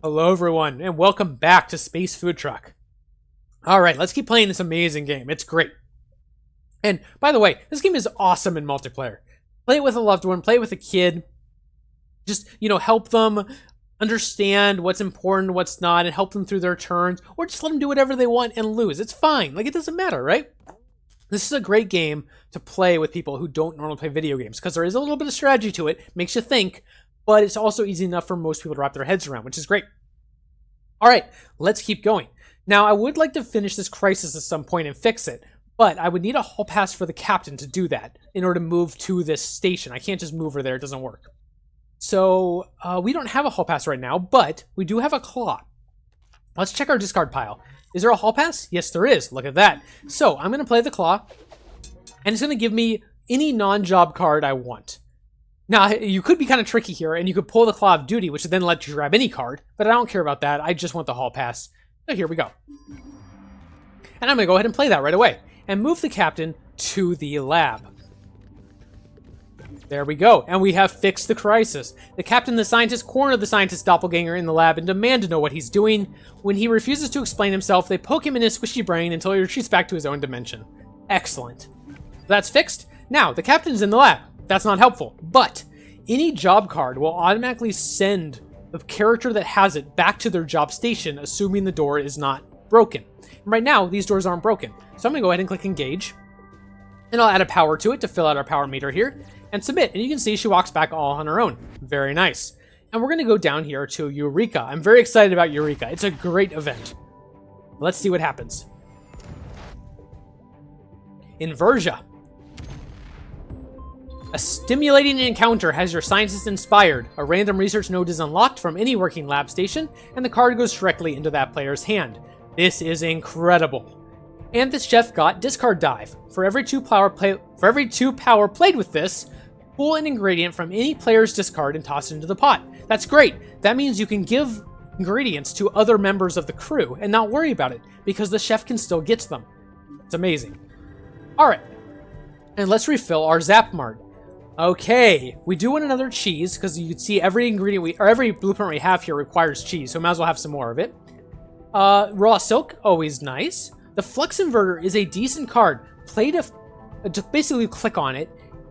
Hello everyone, and welcome back to Space Food Truck. Alright, let's keep playing this amazing game. It's great. And, by the way, this game is awesome in multiplayer. Play it with a loved one, play it with a kid. Just, help them understand what's important, what's not, and help them through their turns. Or just let them do whatever they want and lose. It's fine. It doesn't matter, right? This is a great game to play with people who don't normally play video games, because there is a little bit of strategy to it, makes you think, but it's also easy enough for most people to wrap their heads around, which is great. All right, let's keep going. Now, I would like to finish this crisis at some point and fix it, but I would need a hall pass for the captain to do that in order to move to this station. I can't just move her there, it doesn't work. So, we don't have a hall pass right now, but we do have a claw. Let's check our discard pile. Is there a hall pass? Yes, there is. Look at that. So, I'm going to play the claw, and it's going to give me any non-job card I want. Now, you could be kind of tricky here, and you could pull the Claw of Duty, which would then let you grab any card, but I don't care about that. I just want the Hall Pass. So here we go. And I'm going to go ahead and play that right away, and move the captain to the lab. There we go, and we have fixed the crisis. The captain and the scientist corner the scientist's doppelganger in the lab and demand to know what he's doing. When he refuses to explain himself, they poke him in his squishy brain until he retreats back to his own dimension. Excellent. That's fixed. Now, the captain's in the lab. That's not helpful, but any job card will automatically send the character that has it back to their job station, assuming the door is not broken. And right now, these doors aren't broken. So I'm going to go ahead and click Engage, and I'll add a power to it to fill out our power meter here, and submit. And you can see she walks back all on her own. Very nice. And we're going to go down here to Eureka. I'm very excited about Eureka. It's a great event. Let's see what happens. Inversia. A stimulating encounter has your scientist inspired. A random research node is unlocked from any working lab station, and the card goes directly into that player's hand. This is incredible. And the chef got Discard Dive. For every two power played with this, pull an ingredient from any player's discard and toss it into the pot. That's great. That means you can give ingredients to other members of the crew and not worry about it, because the chef can still get to them. It's amazing. Alright, and let's refill our Zap Mart. Okay, we do want another cheese, because you can see every ingredient every blueprint we have here requires cheese, so we might as well have some more of it. Raw silk, always nice. The flux inverter is a decent card. Play to basically click on it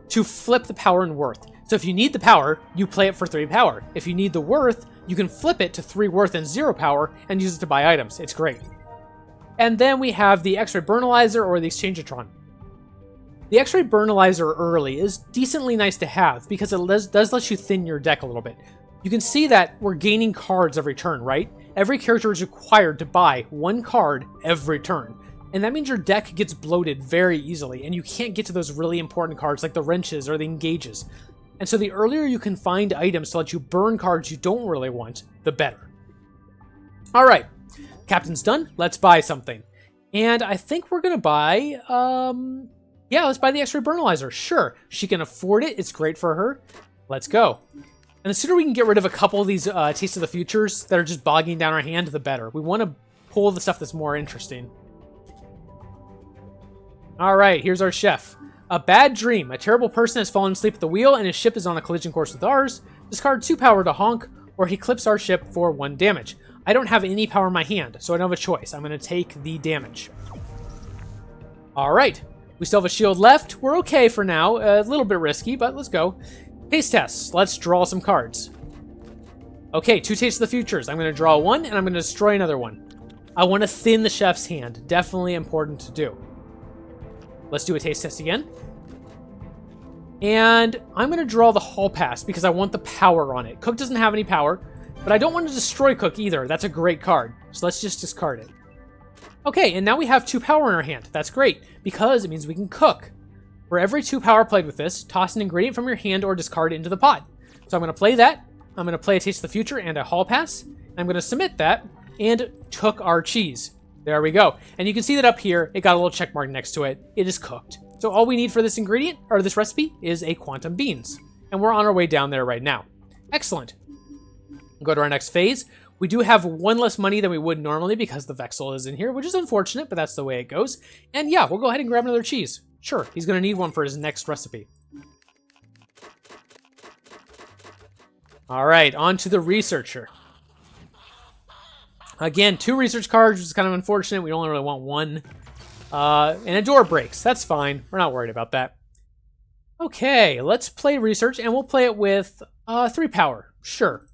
to flip the power and worth. So if you need the power, you play it for 3 power. If you need the worth, you can flip it to 3 worth and 0 power and use it to buy items. It's great. And then we have the X-ray Burnalizer or the Exchangeatron. The X-ray Burnalizer early is decently nice to have because it does let you thin your deck a little bit. You can see that we're gaining cards every turn, right? Every character is required to buy 1 card every turn. And that means your deck gets bloated very easily, and you can't get to those really important cards like the wrenches or the engages. And so the earlier you can find items to let you burn cards you don't really want, the better. Alright, Captain's done. Let's buy something. And I think we're going to buy... yeah, let's buy the X-ray Burnalizer. Sure, she can afford it. It's great for her. Let's go. And the sooner we can get rid of a couple of these Taste of the Futures that are just bogging down our hand, the better. We want to pull the stuff that's more interesting. Alright, here's our chef. A bad dream. A terrible person has fallen asleep at the wheel and his ship is on a collision course with ours. Discard 2 power to honk, or he clips our ship for 1 damage. I don't have any power in my hand, so I don't have a choice. I'm going to take the damage. Alright. We still have a shield left. We're okay for now. A little bit risky, but let's go. Taste tests. Let's draw some cards. Okay, 2 Taste of the Futures. I'm going to draw 1, and I'm going to destroy another one. I want to thin the chef's hand. Definitely important to do. Let's do a taste test again. And I'm going to draw the Hall Pass because I want the power on it. Cook doesn't have any power, but I don't want to destroy Cook either. That's a great card. So let's just discard it. Okay, and now we have 2 power in our hand. That's great, because it means we can cook. For every 2 power played with this, toss an ingredient from your hand or discard it into the pot. So I'm going to play that. I'm going to play a Taste of the Future and a Hall Pass. I'm going to submit that and cook our cheese. There we go. And you can see that up here, it got a little check mark next to it. It is cooked. So all we need for this ingredient, or this recipe, is a quantum beans. And we're on our way down there right now. Excellent. Go to our next phase. We do have 1 less money than we would normally because the Vexel is in here, which is unfortunate, but that's the way it goes. And yeah, we'll go ahead and grab another cheese. Sure, he's going to need one for his next recipe. All right, on to the researcher. Again, 2 research cards, which is kind of unfortunate. We only really want 1. And a door breaks. That's fine. We're not worried about that. Okay, let's play research, and we'll play it with 3 power. Sure.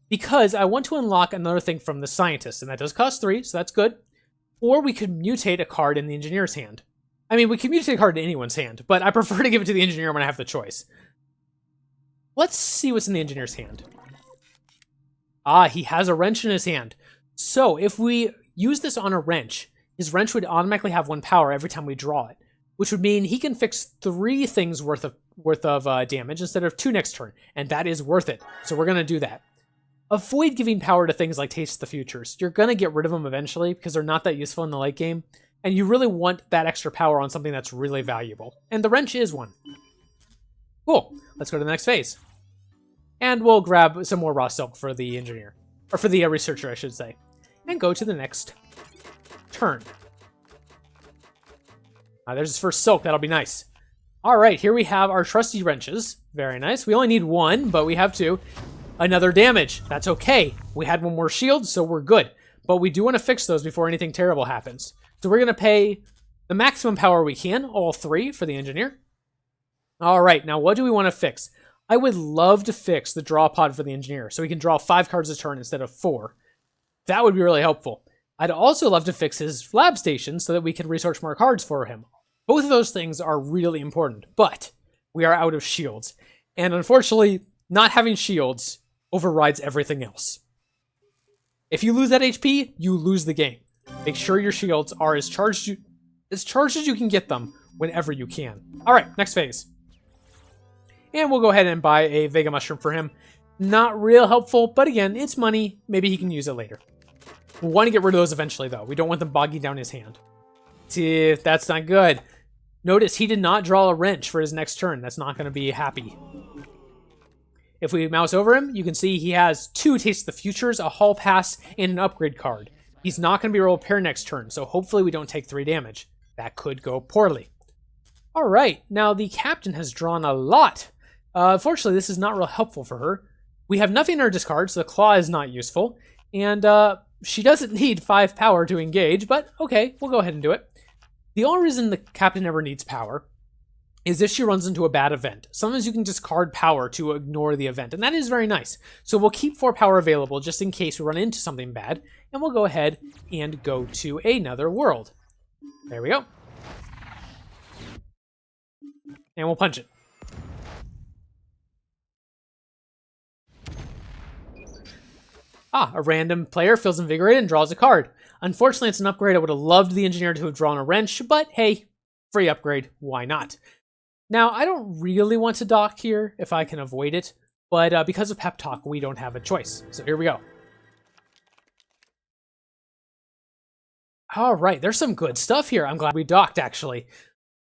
Because I want to unlock another thing from the scientist, and that does cost 3, so that's good. Or we could mutate a card in the engineer's hand. I mean, we can mutate a card in anyone's hand, but I prefer to give it to the engineer when I have the choice. Let's see what's in the engineer's hand. Ah, he has a wrench in his hand. So if we use this on a wrench, his wrench would automatically have 1 power every time we draw it, which would mean he can fix 3 things worth of damage instead of 2 next turn, and that is worth it. So we're going to do that. Avoid giving power to things like Taste the Futures. You're going to get rid of them eventually because they're not that useful in the late game, and you really want that extra power on something that's really valuable. And the wrench is one. Cool. Let's go to the next phase. And we'll grab some more raw silk for the engineer. Or for the researcher, I should say. And go to the next turn. There's his first silk. That'll be nice. Alright, here we have our trusty wrenches. Very nice. We only need 1, but we have 2. Another damage. That's okay. We had 1 more shield, so we're good. But we do want to fix those before anything terrible happens. So we're going to pay the maximum power we can, all 3 for the engineer. Alright, now what do we want to fix? I would love to fix the draw pod for the engineer, so he can draw 5 cards a turn instead of 4. That would be really helpful. I'd also love to fix his lab station so that we can research more cards for him. Both of those things are really important, but we are out of shields. And unfortunately, not having shields overrides everything else. If you lose that HP, you lose the game. Make sure your shields are as charged as you can get them whenever you can. Alright, next phase. And we'll go ahead and buy a Vega Mushroom for him. Not real helpful, but again, it's money. Maybe he can use it later. We want to get rid of those eventually, though. We don't want them bogging down his hand. See, that's not good. Notice he did not draw a wrench for his next turn. That's not going to be happy. If we mouse over him, you can see he has 2 Taste the Futures, a Hall Pass, and an upgrade card. He's not going to be roll pair next turn, so hopefully we don't take 3 damage. That could go poorly. Alright, now the captain has drawn a lot. Unfortunately, this is not real helpful for her. We have nothing in our discard, so the claw is not useful. And she doesn't need 5 power to engage, but okay, we'll go ahead and do it. The only reason the captain ever needs power is if she runs into a bad event. Sometimes you can discard power to ignore the event, and that is very nice. So we'll keep 4 power available just in case we run into something bad, and we'll go ahead and go to another world. There we go. And we'll punch it. Ah, a random player feels invigorated and draws a card. Unfortunately, it's an upgrade. I would have loved the engineer to have drawn a wrench, but hey, free upgrade, why not? Now, I don't really want to dock here if I can avoid it, but because of Pep Talk, we don't have a choice. So here we go. All right, there's some good stuff here. I'm glad we docked, actually.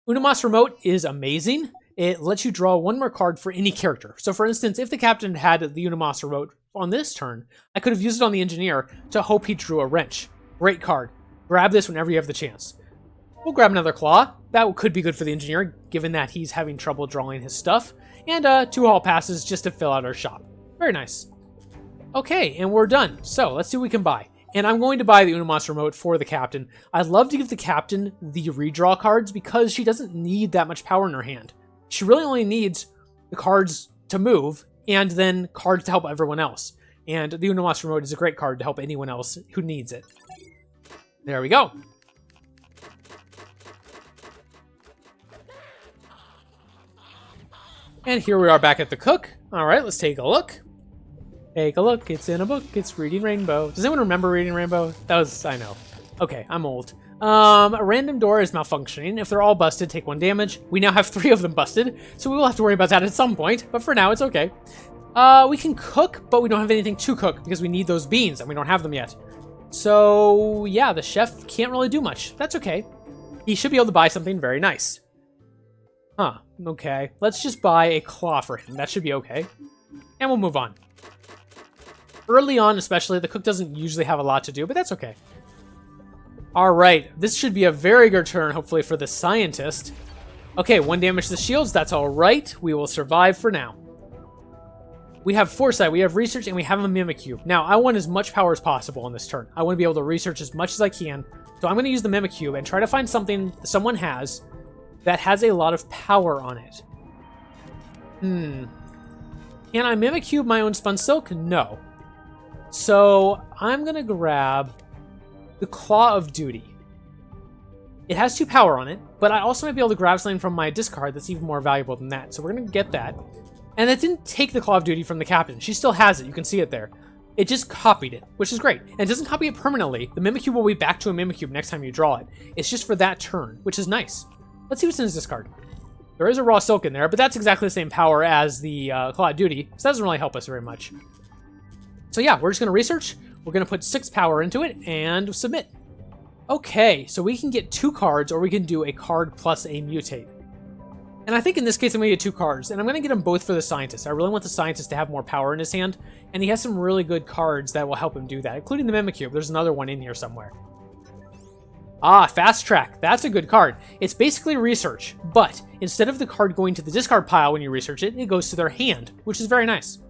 Unamas Remote is amazing. It lets you draw 1 more card for any character. So for instance, if the captain had the Unamas Remote on this turn, I could have used it on the engineer to hope he drew a wrench. Great card. Grab this whenever you have the chance. We'll grab another claw. That could be good for the engineer, given that he's having trouble drawing his stuff. And 2 hall passes just to fill out our shop. Very nice. Okay, and we're done. So let's see what we can buy. And I'm going to buy the Unamas Remote for the captain. I'd love to give the captain the redraw cards because she doesn't need that much power in her hand. She really only needs the cards to move and then cards to help everyone else. And the Unamas Remote is a great card to help anyone else who needs it. There we go. And here we are back at the cook. All right, let's take a look. Take a look, it's in a book, it's Reading Rainbow. Does anyone remember Reading Rainbow? That was, I know. Okay, I'm old. A random door is malfunctioning. If they're all busted, take 1 damage. We now have 3 of them busted, so we will have to worry about that at some point, but for now, it's okay. We can cook, but we don't have anything to cook because we need those beans, and we don't have them yet. So, yeah, the chef can't really do much. That's okay. He should be able to buy something very nice. Huh, okay. Let's just buy a claw for him. That should be okay. And we'll move on. Early on, especially, the cook doesn't usually have a lot to do, but that's okay. Alright, this should be a very good turn, hopefully, for the scientist. Okay, 1 damage to the shields, that's alright. We will survive for now. We have Foresight, we have Research, and we have a Mimicube. Now, I want as much power as possible on this turn. I want to be able to research as much as I can. So I'm going to use the Mimicube and try to find something someone has that has a lot of power on it. Can I Mimicube my own Spun Silk? No. So I'm going to grab the Claw of Duty. It has 2 power on it, but I also might be able to grab something from my discard that's even more valuable than that. So we're going to get that. And it didn't take the Claw of Duty from the captain. She still has it. You can see it there. It just copied it, which is great. And it doesn't copy it permanently. The Mimicube will be back to a Mimicube next time you draw it. It's just for that turn, which is nice. Let's see what's in his discard. There is a Raw Silk in there, but that's exactly the same power as the Claw of Duty, so that doesn't really help us very much. So yeah, we're just going to research. We're going to put 6 power into it and submit. Okay, so we can get 2 cards, or we can do a card plus a mutate. And I think in this case I'm going to get 2 cards, and I'm going to get them both for the Scientist. I really want the Scientist to have more power in his hand, and he has some really good cards that will help him do that, including the Mimicube. There's another one in here somewhere. Ah, Fast Track. That's a good card. It's basically research, but instead of the card going to the discard pile when you research it, it goes to their hand, which is very nice.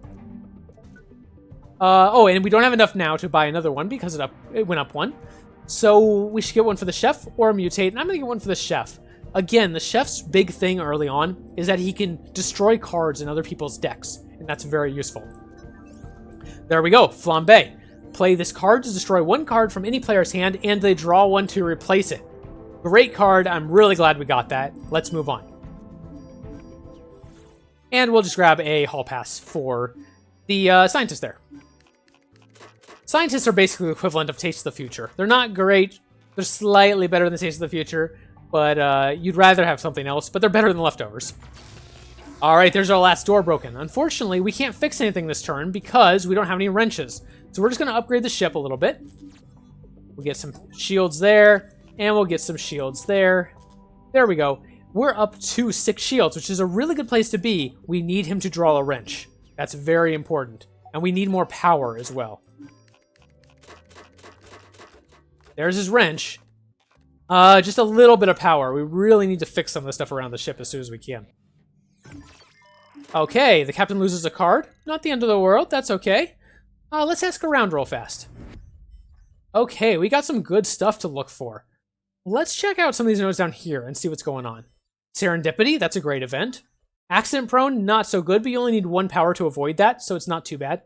Oh, and we don't have enough now to buy another one because it went up 1. So we should get one for the Chef or a Mutate, and I'm going to get one for the Chef. Again, the Chef's big thing early on is that he can destroy cards in other people's decks, and that's very useful. There we go, Flambe. Play this card to destroy 1 card from any player's hand, and they draw 1 to replace it. Great card, I'm really glad we got that. Let's move on. And we'll just grab a Hall Pass for the Scientist there. Scientists are basically the equivalent of Taste of the Future. They're not great, they're slightly better than Taste of the Future, but you'd rather have something else, but they're better than Leftovers. Alright, there's our last door broken. Unfortunately, we can't fix anything this turn because we don't have any wrenches. So we're just going to upgrade the ship a little bit. We'll get some shields there, and we'll get some shields there. There we go. We're up to 6 shields, which is a really good place to be. We need him to draw a wrench. That's very important. And we need more power as well. There's his wrench. Just a little bit of power. We really need to fix some of the stuff around the ship as soon as we can. Okay, the captain loses a card. Not the end of the world. That's okay. Let's ask around real fast. Okay, we got some good stuff to look for. Let's check out some of these notes down here and see what's going on. Serendipity, that's a great event. Accident prone, not so good, but you only need 1 power to avoid that, so it's not too bad.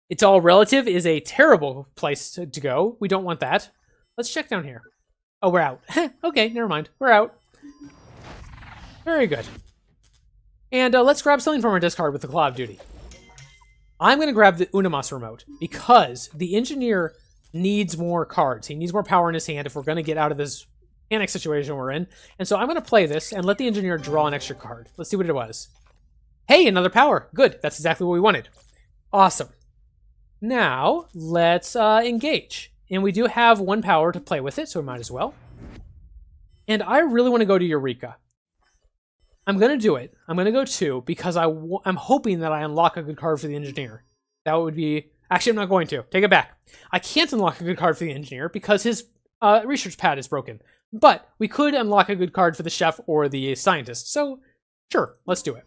It's all relative is a terrible place to go. We don't want that. Let's check down here. Oh, we're out. Okay, never mind. We're out. Very good. And let's grab something from our discard with the Claw of Duty. I'm going to grab the Unamas remote because the engineer needs more cards. He needs more power in his hand if we're going to get out of this panic situation we're in. And so I'm going to play this and let the engineer draw an extra card. Let's see what it was. Hey, another power. Good. That's exactly what we wanted. Awesome. Now, let's engage. And we do have 1 power to play with it, so we might as well. And I really want to go to Eureka. I'm going to do it. I'm going to go 2 because I'm hoping that I unlock a good card for the engineer. That would be... Actually, I'm not going to. Take it back. I can't unlock a good card for the engineer because his research pad is broken. But we could unlock a good card for the chef or the scientist. So, sure, let's do it.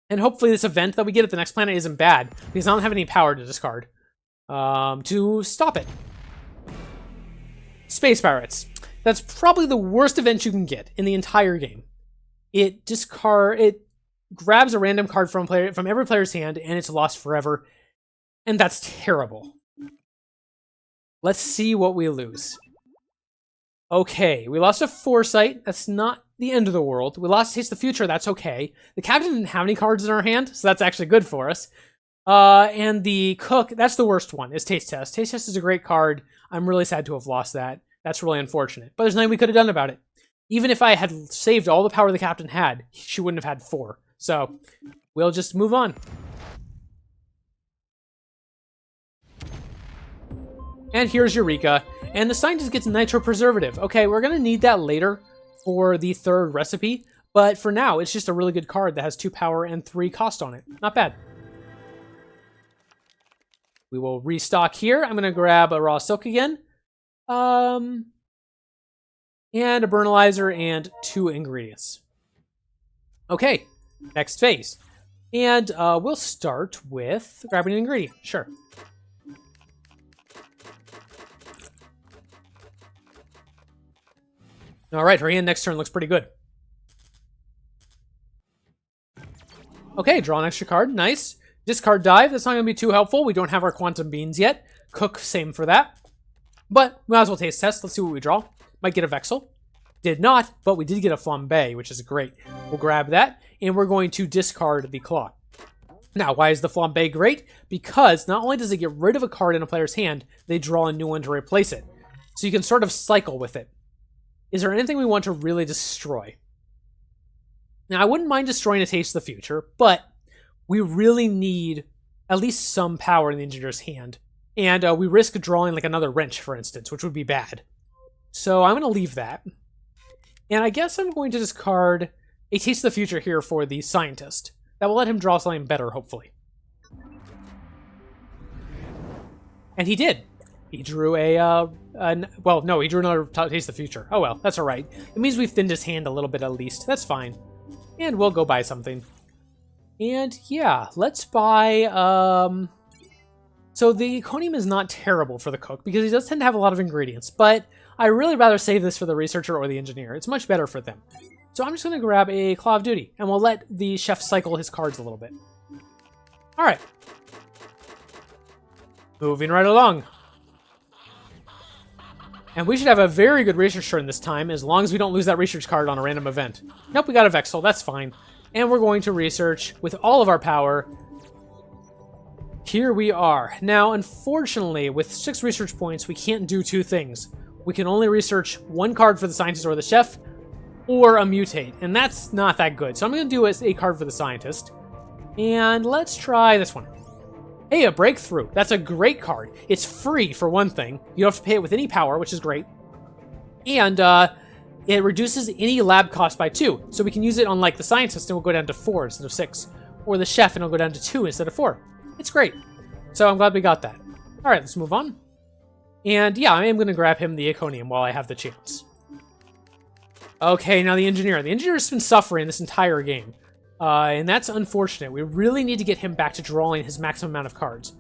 And hopefully this event that we get at the next planet isn't bad because I don't have any power to discard to stop it. Space Pirates. That's probably the worst event you can get in the entire game. It grabs a random card from every player's hand and it's lost forever. And that's terrible. Let's see what we lose. Okay, we lost a Foresight. That's not the end of the world. We lost Taste the Future. That's okay. The captain didn't have any cards in our hand, so that's actually good for us. And the cook, that's the worst one, is Taste Test. Taste Test is a great card. I'm really sad to have lost that. That's really unfortunate. But there's nothing we could have done about it. Even if I had saved all the power the captain had, she wouldn't have had 4. So, we'll just move on. And here's Eureka. And the scientist gets Nitro Preservative. Okay, we're going to need that later for the 3rd recipe. But for now, it's just a really good card that has 2 power and 3 cost on it. Not bad. We will restock here. I'm going to grab a Raw Silk again. And a Burnalizer and 2 ingredients. Okay, next phase. And we'll start with grabbing an ingredient. Sure. All right, her hand next turn looks pretty good. Okay, draw an extra card. Nice. Discard dive. That's not going to be too helpful. We don't have our quantum beans yet. Cook, same for that. But we might as well taste test. Let's see what we draw. Might get a Vexel. Did not, but we did get a Flambe, which is great. We'll grab that, and we're going to discard the Claw. Now, why is the Flambe great? Because not only does it get rid of a card in a player's hand, they draw a new one to replace it. So you can sort of cycle with it. Is there anything we want to really destroy? Now, I wouldn't mind destroying a Taste of the Future, but we really need at least some power in the Engineer's hand. And we risk drawing like another Wrench, for instance, which would be bad. So I'm going to leave that. And I guess I'm going to discard a Taste of the Future here for the Scientist. That will let him draw something better, hopefully. And he did. He drew well, no, he drew another Taste of the Future. Oh well, that's alright. It means we've thinned his hand a little bit at least. That's fine. And we'll go buy something. And yeah, let's buy, so the Econium is not terrible for the cook because he does tend to have a lot of ingredients, but I'd really rather save this for the researcher or the engineer. It's much better for them. So I'm just going to grab a Claw of Duty, and we'll let the chef cycle his cards a little bit. Alright. Moving right along. And we should have a very good research turn this time, as long as we don't lose that research card on a random event. Nope, we got a Vexel, that's fine. And we're going to research with all of our power. Here we are. Now, unfortunately, with 6 research points, we can't do 2 things. We can only research 1 card for the scientist or the chef, or a mutate, and that's not that good. So I'm going to do a card for the scientist. And let's try this one. Hey, a breakthrough. That's a great card. It's free, for one thing. You don't have to pay it with any power, which is great. And it reduces any lab cost by 2. So we can use it on, like, the scientist, and we'll go down to 4 instead of 6. Or the chef, and it'll go down to 2 instead of 4. It's great. So I'm glad we got that. All right, let's move on. And yeah, I am going to grab him the Econium while I have the chance. Okay, now the engineer. The engineer's been suffering this entire game. And that's unfortunate. We really need to get him back to drawing his maximum amount of cards.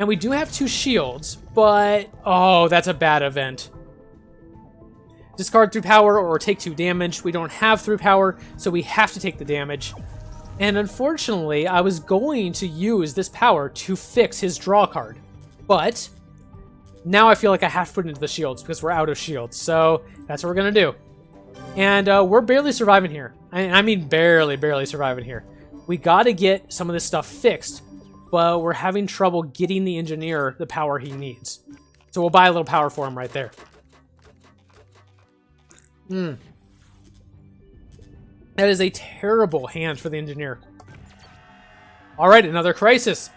And we do have 2 shields, but... oh, that's a bad event. Discard through power or take 2 damage. We don't have through power, so we have to take the damage. And unfortunately, I was going to use this power to fix his draw card. But now I feel like I have to put it into the shields because we're out of shields. So that's what we're going to do. And we're barely surviving here. I mean barely surviving here. We got to get some of this stuff fixed, but we're having trouble getting the engineer the power he needs. So we'll buy a little power for him right there. That is a terrible hand for the engineer. Alright, another crisis.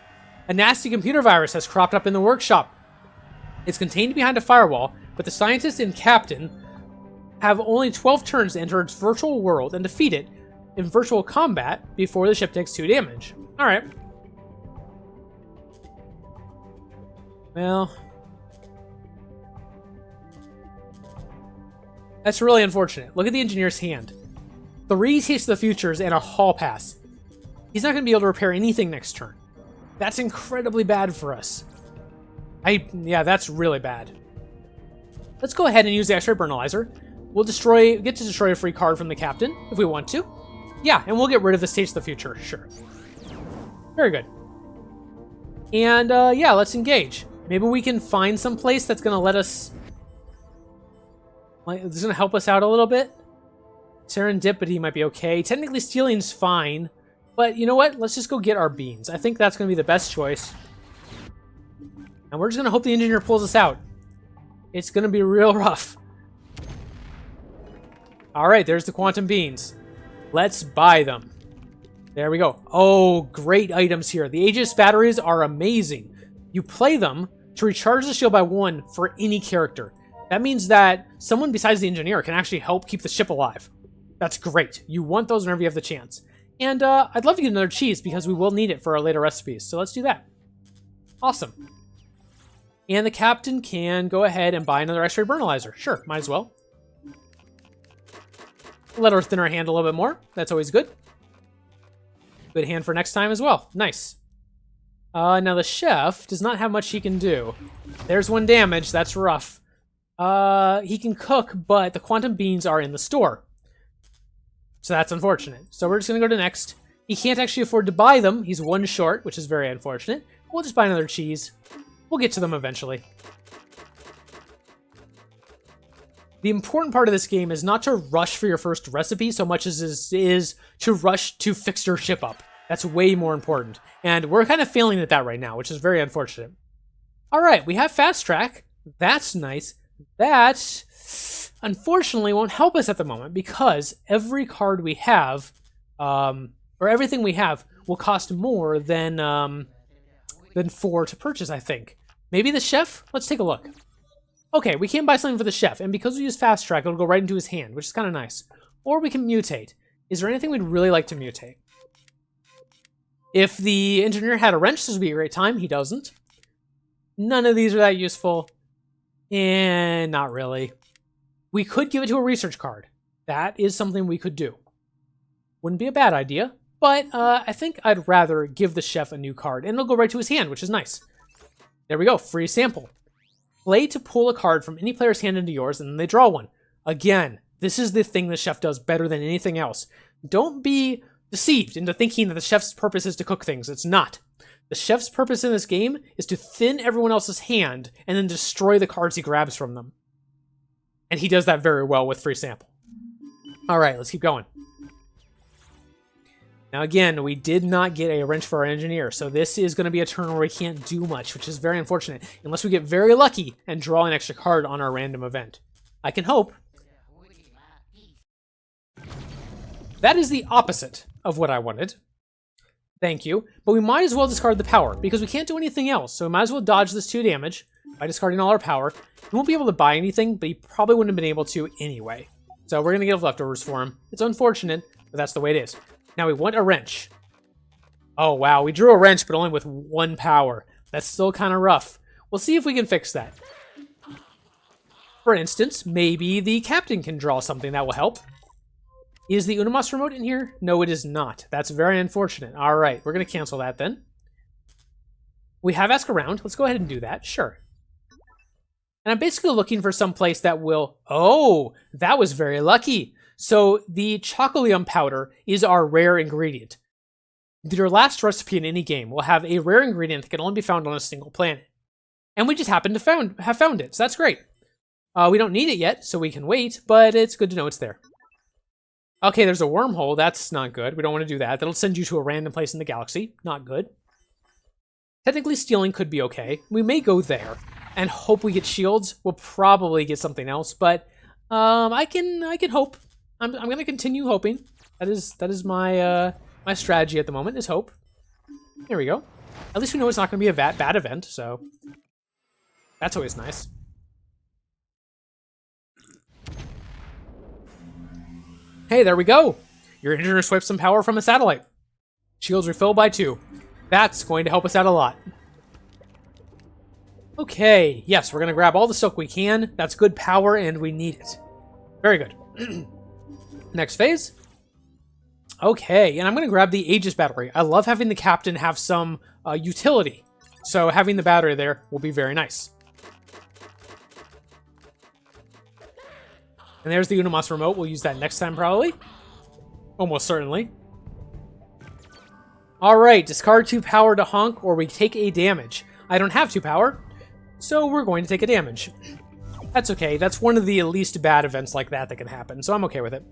A nasty computer virus has cropped up in the workshop. It's contained behind a firewall, but the scientist and captain have only 12 turns to enter its virtual world and defeat it in virtual combat before the ship takes 2 damage. Alright. Well, that's really unfortunate. Look at the engineer's hand. 3 Taste of the Futures and a Hall Pass. He's not going to be able to repair anything next turn. That's incredibly bad for us. Yeah, that's really bad. Let's go ahead and use the X-ray Burnalizer. We'll get to destroy a free card from the captain, if we want to. Yeah, and we'll get rid of this Taste of the Future, sure. Very good. And, yeah, let's engage. Maybe we can find some place that's going to let us... like, it's going to help us out a little bit. Serendipity might be okay. Technically, stealing's fine. But, you know what? Let's just go get our beans. I think that's going to be the best choice. And we're just going to hope the engineer pulls us out. It's going to be real rough. Alright, there's the quantum beans. Let's buy them. There we go. Oh, great items here. The Aegis batteries are amazing. You play them to recharge the shield by 1 for any character. That means that someone besides the engineer can actually help keep the ship alive. That's great. You want those whenever you have the chance. And I'd love to get another cheese because we will need it for our later recipes. So let's do that. Awesome. And the captain can go ahead and buy another X-ray Burnalizer. Sure, might as well. Let her thin her hand a little bit more. That's always good. Good hand for next time as well. Nice. Now the chef does not have much he can do. There's 1 damage. That's rough. He can cook, but the quantum beans are in the store. So that's unfortunate. So we're just going to go to next. He can't actually afford to buy them. He's 1 short, which is very unfortunate. We'll just buy another cheese. We'll get to them eventually. The important part of this game is not to rush for your first recipe so much as it is to rush to fix your ship up. That's way more important. And we're kind of failing at that right now, which is very unfortunate. All right, we have fast track. That's nice. That, unfortunately, won't help us at the moment because every card we have, or everything we have, will cost more than 4 to purchase, I think. Maybe the chef? Let's take a look. Okay, we can buy something for the chef, and because we use fast track, it'll go right into his hand, which is kind of nice. Or we can mutate. Is there anything we'd really like to mutate? If the engineer had a wrench, this would be a great time. He doesn't. None of these are that useful. And not really. We could give it to a research card. That is something we could do. Wouldn't be a bad idea, but I think I'd rather give the chef a new card, and it'll go right to his hand, which is nice. There we go, free sample. Play to pull a card from any player's hand into yours, and then they draw one. Again, this is the thing the chef does better than anything else. Don't be deceived into thinking that the chef's purpose is to cook things. It's not. The chef's purpose in this game is to thin everyone else's hand and then destroy the cards he grabs from them. And he does that very well with free sample. All right, let's keep going. Now again, we did not get a wrench for our engineer, so this is going to be a turn where we can't do much, which is very unfortunate, unless we get very lucky and draw an extra card on our random event. I can hope. That is the opposite of what I wanted. Thank you. But we might as well discard the power, because we can't do anything else, so we might as well dodge this 2 damage by discarding all our power. We won't be able to buy anything, but he probably wouldn't have been able to anyway. So we're going to give leftovers for him. It's unfortunate, but that's the way it is. Now we want a wrench. Oh, wow. We drew a wrench, but only with 1 power. That's still kind of rough. We'll see if we can fix that. For instance, maybe the captain can draw something that will help. Is the Unimas remote in here? No, it is not. That's very unfortunate. All right, we're going to cancel that then. We have Ask Around. Let's go ahead and do that. Sure. And I'm basically looking for some place that will... Oh, that was very lucky. So the Chocolium powder is our rare ingredient. Your last recipe in any game will have a rare ingredient that can only be found on a single planet. And we just happen to have found it, so that's great. We don't need it yet, so we can wait, but it's good to know it's there. Okay, there's a wormhole. That's not good. We don't want to do that. That'll send you to a random place in the galaxy. Not good. Technically, stealing could be okay. We may go there and hope we get shields. We'll probably get something else, but I can hope. I'm going to continue hoping. That is my my strategy at the moment, is hope. Here we go. At least we know it's not going to be a bad event, so that's always nice. Hey, there we go. Your engineer swiped some power from a satellite. Shields refill by 2. That's going to help us out a lot. Okay, yes, we're going to grab all the silk we can. That's good power, and we need it. Very good. Next phase. Okay, and I'm going to grab the Aegis battery. I love having the captain have some utility. So having the battery there will be very nice. And there's the Unimas remote. We'll use that next time, probably. Almost certainly. Alright, discard 2 power to honk, or we take a damage. I don't have 2 power, so we're going to take a damage. That's okay. That's one of the least bad events like that can happen, so I'm okay with it.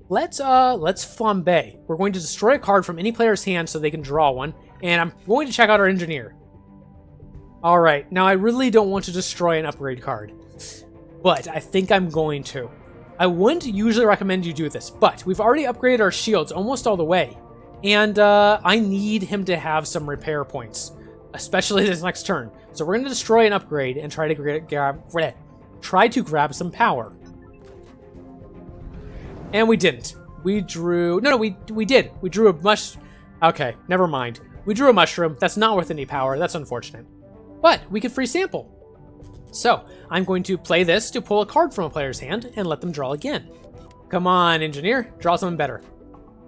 Let's flambe. We're going to destroy a card from any player's hand so they can draw one, and I'm going to check out our engineer. Alright, now I really don't want to destroy an upgrade card, but I think I'm going to. I wouldn't usually recommend you do this, but we've already upgraded our shields almost all the way, and I need him to have some repair points, especially this next turn. So we're going to destroy an upgrade and try to grab some power. And we didn't. We drew... No, we did. We drew a Okay, never mind. We drew a mushroom. That's not worth any power. That's unfortunate. But we could free sample. So, I'm going to play this to pull a card from a player's hand and let them draw again. Come on, engineer. Draw something better.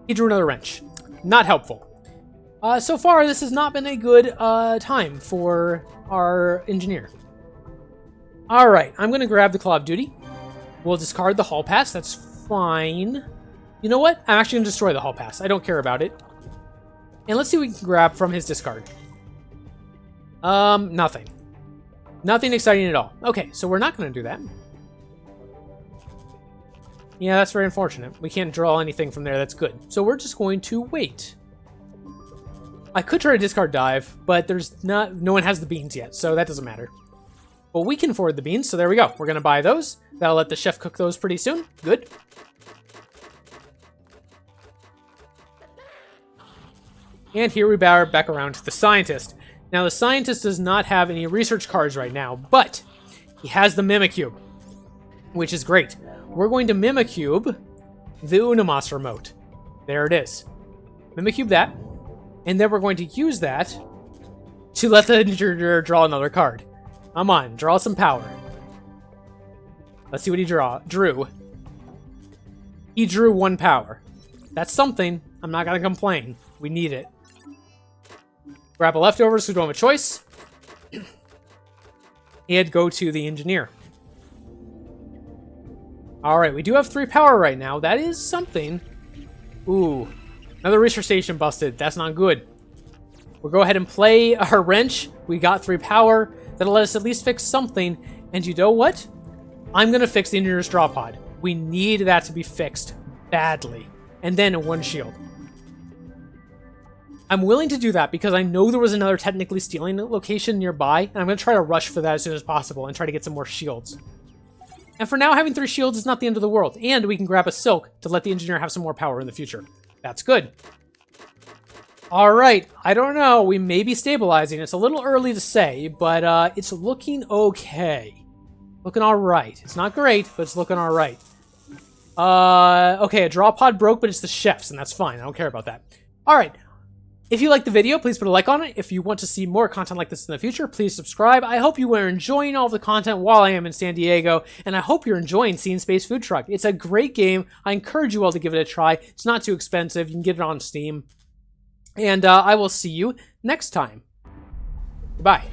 He drew another wrench. Not helpful. So far, this has not been a good time for our engineer. Alright, I'm going to grab the Call of Duty. We'll discard the Hall Pass. That's fine. You know what? I'm actually going to destroy the Hall Pass. I don't care about it. And let's see what we can grab from his discard. Nothing. Nothing exciting at all. Okay, so we're not going to do that. Yeah, that's very unfortunate. We can't draw anything from there that's good. So we're just going to wait. I could try to discard dive, but no one has the beans yet, so that doesn't matter. But we can afford the beans, so there we go. We're going to buy those. That'll let the chef cook those pretty soon. Good. And here we bow back around to the scientist. Now, the scientist does not have any research cards right now, but he has the Mimicube, which is great. We're going to Mimicube the Unimas remote. There it is. Mimicube that, and then we're going to use that to let the engineer draw another card. Come on, draw some power. Let's see what he drew. He drew 1 power. That's something. I'm not going to complain. We need it. Grab a leftover so we don't have a choice. And go to the engineer. Alright, we do have 3 power right now. That is something. Ooh. Another research station busted. That's not good. We'll go ahead and play our wrench. We got 3 power. That'll let us at least fix something. And you know what? I'm going to fix the engineer's draw pod. We need that to be fixed badly. And then 1 shield. I'm willing to do that because I know there was another technically stealing location nearby, and I'm going to try to rush for that as soon as possible and try to get some more shields. And for now, having 3 shields is not the end of the world, and we can grab a silk to let the engineer have some more power in the future. That's good. Alright, I don't know, we may be stabilizing. It's a little early to say, but it's looking okay. Looking alright. It's not great, but it's looking alright. Okay, a draw pod broke, but it's the chef's, and that's fine. I don't care about that. Alright. If you liked the video, please put a like on it. If you want to see more content like this in the future, please subscribe. I hope you are enjoying all of the content while I am in San Diego, and I hope you're enjoying Scene Space Food Truck. It's a great game. I encourage you all to give it a try. It's not too expensive. You can get it on Steam. And I will see you next time. Goodbye.